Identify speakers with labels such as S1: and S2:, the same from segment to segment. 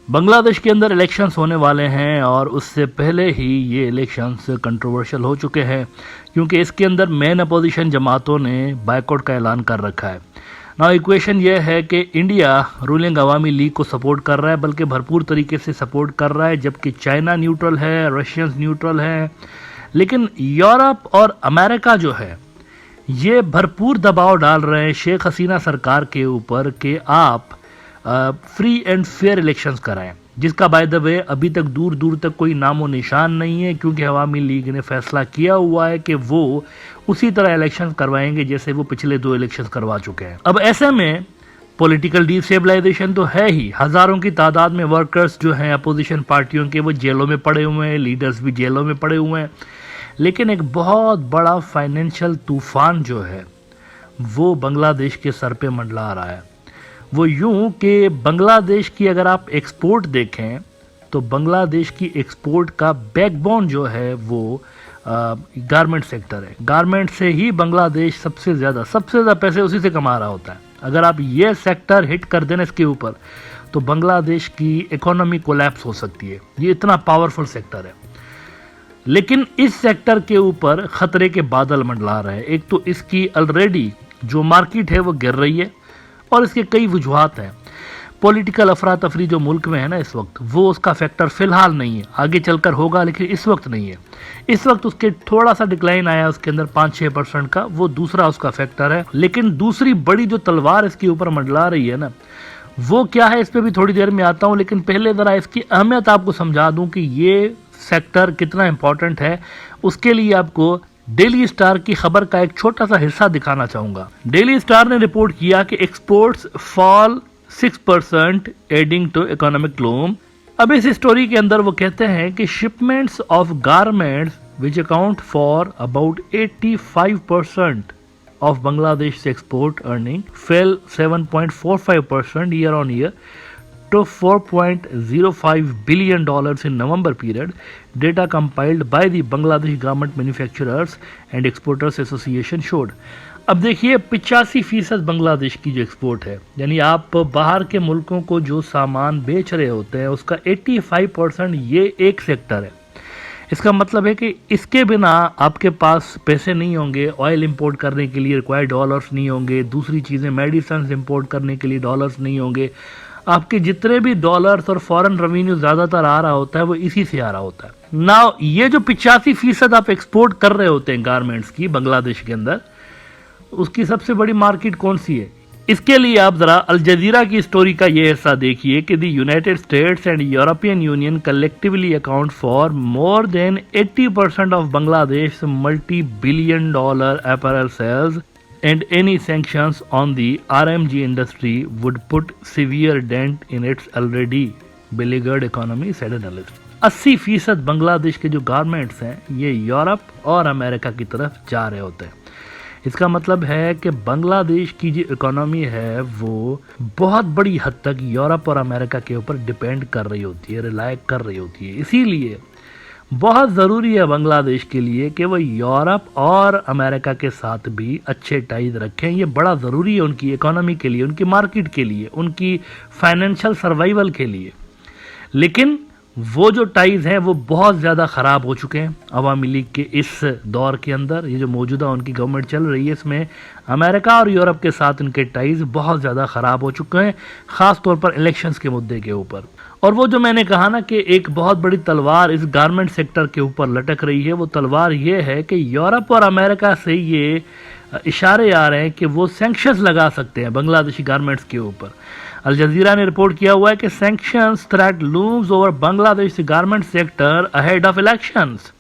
S1: बांग्लादेश के अंदर इलेक्शंस होने वाले हैं और उससे पहले ही ये इलेक्शंस कंट्रोवर्शियल हो चुके हैं क्योंकि इसके अंदर मेन अपोजिशन जमातों ने बायकॉट का ऐलान कर रखा है। ना इक्वेशन ये है कि इंडिया रूलिंग अवामी लीग को सपोर्ट कर रहा है, बल्कि भरपूर तरीके से सपोर्ट कर रहा है, जबकि चाइना न्यूट्रल है, रशियंस न्यूट्रल है। लेकिन यूरोप और अमेरिका जो है ये भरपूर दबाव डाल रहे हैं शेख हसीना सरकार के ऊपर कि आप फ्री एंड फेयर इलेक्शंस कराएं, जिसका बाय द वे अभी तक दूर दूर तक कोई नामो निशान नहीं है, क्योंकि अवामी लीग ने फैसला किया हुआ है कि वो उसी तरह इलेक्शंस करवाएंगे जैसे वो पिछले 2 इलेक्शंस करवा चुके हैं। अब ऐसे में पॉलिटिकल डिस्टेबलाइजेशन तो है ही, हजारों की तादाद में वर्कर्स जो हैं अपोजिशन पार्टियों के वो जेलों में पड़े हुए हैं, लीडर्स भी जेलों में पड़े हुए हैं। लेकिन एक बहुत बड़ा फाइनेंशियल तूफान जो है वो बांग्लादेश के सर पे मंडला रहा है। वो यूं कि बांग्लादेश की अगर आप एक्सपोर्ट देखें तो बांग्लादेश की एक्सपोर्ट का बैकबोन जो है वो गारमेंट सेक्टर है। गारमेंट से ही बांग्लादेश सबसे ज़्यादा पैसे उसी से कमा रहा होता है। अगर आप ये सेक्टर हिट कर देना इसके ऊपर तो बांग्लादेश की इकोनॉमी कोलैप्स हो सकती है। ये इतना पावरफुल सेक्टर है। लेकिन इस सेक्टर के ऊपर खतरे के बादल मंडला रहे हैं। एक तो इसकी ऑलरेडी जो मार्केट है वो गिर रही है और इसके कई वजूहात हैं। पॉलिटिकल अफरा तफरी जो मुल्क में है ना इस वक्त, वो उसका फैक्टर फिलहाल नहीं है, आगे चलकर होगा लेकिन इस वक्त नहीं है। इस वक्त उसके थोड़ा सा डिक्लाइन आया उसके अंदर 5-6% का, वो दूसरा उसका फैक्टर है। लेकिन दूसरी बड़ी जो तलवार इसके ऊपर मंडला रही है ना वो क्या है, इस पर भी थोड़ी देर में आता हूँ। लेकिन पहले ज़रा इसकी अहमियत आपको समझा दूँ कि ये सेक्टर कितना इंपॉर्टेंट है। उसके लिए आपको डेली स्टार की खबर का एक छोटा सा हिस्सा दिखाना चाहूंगा। डेली स्टार ने रिपोर्ट किया कि exports fall 6% adding to economic gloom. अब इस स्टोरी के अंदर वो कहते हैं कि shipments of garments which account for about 85% of Bangladesh export earning fell 7.45% year on year to $4.05 billion in November period, data compiled by the Bangladesh Garment Manufacturers and Exporters Association showed। अब देखिए 85% बांग्लादेश की जो एक्सपोर्ट है, यानी आप बाहर के मुल्कों को जो सामान बेच रहे होते हैं उसका 85% ये एक सेक्टर है। इसका मतलब है कि इसके बिना आपके पास पैसे नहीं होंगे, ऑयल इंपोर्ट करने के लिए रिक्वायर्ड डॉलर्स नहीं होंगे, दूसरी चीज़ें मेडिसिन इंपोर्ट करने के लिए डॉलर्स नहीं होंगे। आपके जितने भी डॉलर्स और फॉरेन रेवेन्यू ज़्यादातर आ रहा होता है वो इसी से आ रहा होता है ना। ये जो 85% आप एक्सपोर्ट कर रहे होते हैं गारमेंट्स की बांग्लादेश के अंदर, उसकी सबसे बड़ी मार्केट कौन सी है? इसके लिए आप ज़रा अल जजीरा की स्टोरी का ये हिस्सा देखिए कि the United States and European Union collectively account for more than 80% of Bangladesh multi billion dollar apparel sales and any sanctions on the RMG industry would put severe dent in its already beleaguered economy, said analyst। 80% Bangladesh के जो garments हैं ये Europe और America की तरफ जा रहे होते हैं। इसका मतलब है कि बांग्लादेश की जो इकोनॉमी है वो बहुत बड़ी हद तक यूरोप और अमेरिका के ऊपर डिपेंड कर रही होती है, रिलाय कर रही होती है। इसीलिए बहुत ज़रूरी है बांग्लादेश के लिए कि वो यूरोप और अमेरिका के साथ भी अच्छे टाइज रखें। ये बड़ा ज़रूरी है उनकी इकोनॉमी के लिए, उनकी मार्केट के लिए, उनकी फाइनेंशियल सर्वाइवल के लिए। लेकिन वो जो टाइज हैं वो बहुत ज़्यादा ख़राब हो चुके हैं अवामी लीग के इस दौर के अंदर। ये जो मौजूदा उनकी गवर्नमेंट चल रही है इसमें अमेरिका और यूरोप के साथ इनके टाइज बहुत ज़्यादा ख़राब हो चुके हैं, ख़ास तौर पर इलेक्शंस के मुद्दे के ऊपर। और वो जो मैंने कहा ना कि एक बहुत बड़ी तलवार इस गारमेंट सेक्टर के ऊपर लटक रही है, वो तलवार ये है कि यूरोप और अमेरिका से ये इशारे आ रहे हैं कि वो सैंक्शंस लगा सकते हैं बांग्लादेशी गारमेंट्स के ऊपर। अल जजीरा ने रिपोर्ट किया हुआ है कि sanctions threat looms over Bangladesh garment sector ahead of elections.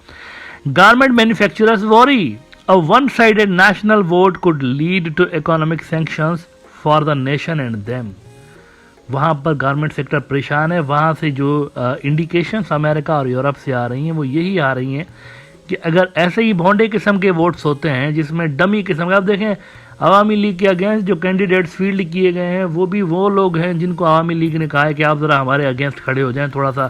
S1: Garment manufacturers worry a one sided national vote could lead to economic sanctions for the nation and them. वहाँ पर गारमेंट सेक्टर परेशान है। वहाँ से जो इंडिकेशंस अमेरिका और Europe से आ रही हैं वो यही आ रही हैं कि अगर ऐसे ही भोंडे किस्म के वोट्स होते हैं जिसमें डमी किस्म के, आप देखें अवामी लीग के अगेंस्ट जो कैंडिडेट्स फील्ड किए गए हैं वो लोग हैं जिनको अवामी लीग ने कहा है कि आप ज़रा हमारे अगेंस्ट खड़े हो जाएं, थोड़ा सा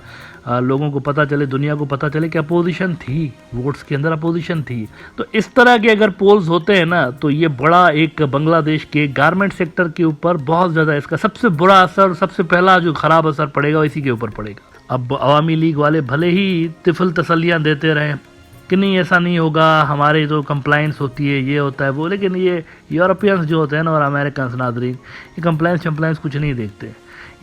S1: लोगों को पता चले, दुनिया को पता चले कि अपोजिशन थी, वोट्स के अंदर अपोजिशन थी। तो इस तरह के अगर पोल्स होते हैं ना, तो ये बड़ा एक बांग्लादेश के गारमेंट सेक्टर के ऊपर बहुत ज़्यादा इसका सबसे बुरा असर, सबसे पहला जो ख़राब असर पड़ेगा इसी के ऊपर पड़ेगा। अब अवामी लीग वाले भले ही तिफल तसलियाँ देते रहें कि नहीं ऐसा नहीं होगा, हमारे जो कंप्लाइंस होती है ये होता है वो, लेकिन ये यूरोपियंस जो होते हैं ना और अमेरिकन नादरीन, ये कंप्लाइंस कुछ नहीं देखते।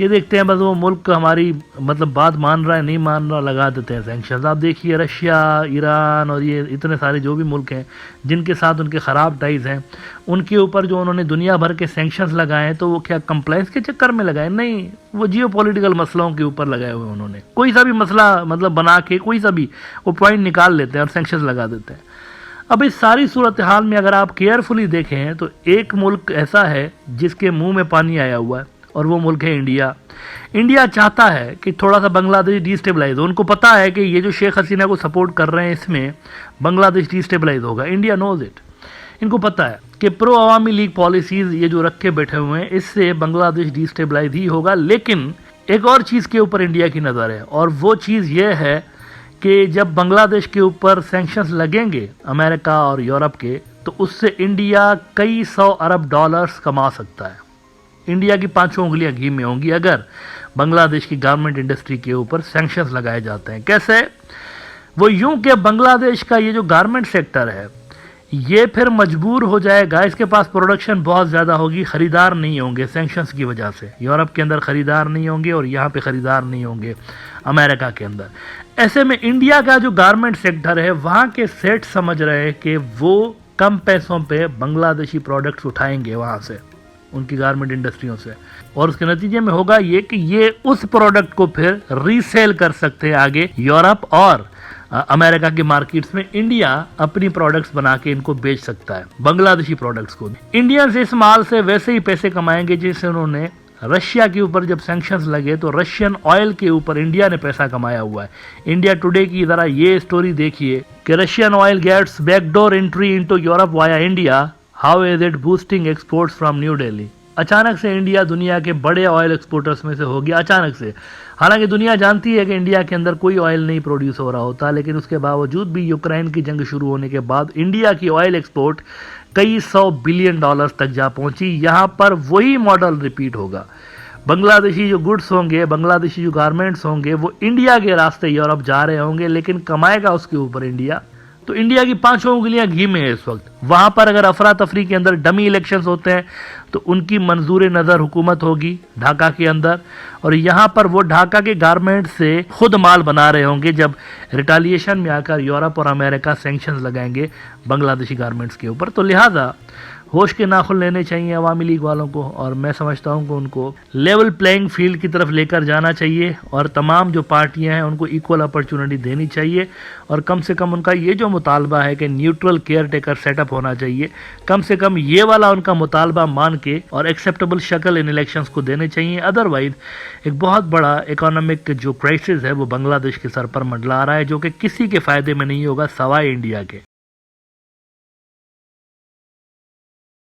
S1: ये देखते हैं बस वो मुल्क हमारी मतलब बात मान रहा है नहीं मान रहा, लगा देते हैं सैंक्शंस। आप देखिए रशिया, ईरान और ये इतने सारे जो भी मुल्क हैं जिनके साथ उनके ख़राब टाइज़ हैं, उनके ऊपर जो उन्होंने दुनिया भर के सैंक्शंस लगाए हैं, तो वो क्या कंप्लाइंस के चक्कर में लगाए? नहीं, वो जियोपॉलिटिकल मसलों के ऊपर लगाए हुए उन्होंने। कोई सा भी मसला मतलब बना के कोई सा भी वो पॉइंट निकाल लेते हैं और सैंक्शंस लगा देते हैं। अब इस सारी सूरत हाल में अगर आप केयरफुली देखें तो एक मुल्क ऐसा है जिसके मुंह में पानी आया हुआ है और वो मुल्क है इंडिया। इंडिया चाहता है कि थोड़ा सा बांग्लादेश डिस्टेबलाइज हो। उनको पता है कि ये जो शेख हसीना को सपोर्ट कर रहे हैं इसमें बांग्लादेश डिस्टेबलाइज होगा। India knows it. इनको पता है कि प्रो अवामी लीग पॉलिसीज ये जो रख के बैठे हुए हैं इससे बांग्लादेश डिस्टेबलाइज ही होगा। लेकिन एक और चीज़ के ऊपर इंडिया की नज़र है और वो चीज़ ये है कि जब बांग्लादेश के ऊपर सैंक्शंस लगेंगे अमेरिका और यूरोप के, तो उससे इंडिया कई $100 अरब कमा सकता है। इंडिया की 5 उंगलियां घी में होंगी अगर बांग्लादेश की गारमेंट इंडस्ट्री के ऊपर सैंक्शंस लगाए जाते हैं। कैसे? वो यूं कि बांग्लादेश का ये जो गारमेंट सेक्टर है ये फिर मजबूर हो जाएगा, इसके पास प्रोडक्शन बहुत ज़्यादा होगी, ख़रीदार नहीं होंगे सैंक्शंस की वजह से। यूरोप के अंदर ख़रीदार नहीं होंगे और यहाँ पे ख़रीदार नहीं होंगे अमेरिका के अंदर। ऐसे में इंडिया का जो गारमेंट सेक्टर है वहाँ के सेठ समझ रहे हैं कि वो कम पैसों पे बांग्लादेशी प्रोडक्ट्स उठाएंगे वहाँ से, उनकी गारमेंट इंडस्ट्रियों से, और उसके नतीजे में होगा ये कि ये उस प्रोडक्ट को फिर रीसेल कर सकते हैं आगे यूरोप और अमेरिका के मार्केट्स में। इंडिया अपनी प्रोडक्ट्स बना के इनको बेच सकता है, बांग्लादेशी प्रोडक्ट्स को। इंडियंस इस माल से वैसे ही पैसे कमाएंगे जैसे उन्होंने रशिया के ऊपर जब सैंक्शंस लगे तो रशियन ऑयल के ऊपर इंडिया ने पैसा कमाया हुआ है। इंडिया टुडे की ज़रा ये स्टोरी देखिए कि Russian oil gets backdoor entry into Europe via India, how is it boosting exports from New Delhi. अचानक से इंडिया दुनिया के बड़े ऑयल एक्सपोर्टर्स में से हो गया, अचानक से। हालांकि दुनिया जानती है कि इंडिया के अंदर कोई ऑयल नहीं प्रोड्यूस हो रहा होता, लेकिन उसके बावजूद भी यूक्रेन की जंग शुरू होने के बाद इंडिया की ऑयल एक्सपोर्ट कई $100 बिलियन तक जा पहुंची। यहाँ पर वही मॉडल रिपीट होगा। बांग्लादेशी जो गुड्स होंगे, बांग्लादेशी जो गारमेंट्स होंगे, वो इंडिया के रास्ते यूरोप जा रहे होंगे, लेकिन कमाएगा उसके ऊपर इंडिया। तो इंडिया की 5 उंगलियां घी में है इस वक्त। वहां पर अगर अफरा तफरी के अंदर डमी इलेक्शंस होते हैं तो उनकी मंजूर नज़र हुकूमत होगी ढाका के अंदर, और यहाँ पर वो ढाका के गारमेंट से खुद माल बना रहे होंगे जब रिटालिएशन में आकर यूरोप और अमेरिका सैंक्शंस लगाएंगे बांग्लादेशी गारमेंट्स के ऊपर। तो लिहाजा होश के नाखुन लेने चाहिए अवामी लीग वालों को, और मैं समझता हूं कि उनको लेवल प्लेइंग फील्ड की तरफ लेकर जाना चाहिए और तमाम जो पार्टियां हैं उनको इक्वल अपॉर्चुनिटी देनी चाहिए। और कम से कम उनका ये जो मुतालबा है कि न्यूट्रल केयर टेकर सेटअप होना चाहिए, कम से कम ये वाला उनका मुतालबा मान के और एक्सेप्टेबल शक्ल इन इलेक्शंस को देने चाहिए। अदरवाइज एक बहुत बड़ा इकोनॉमिक जो क्राइसिस है वो बांग्लादेश के सर पर मंडला रहा है, जो कि किसी के फ़ायदे में नहीं होगा सवाए इंडिया के।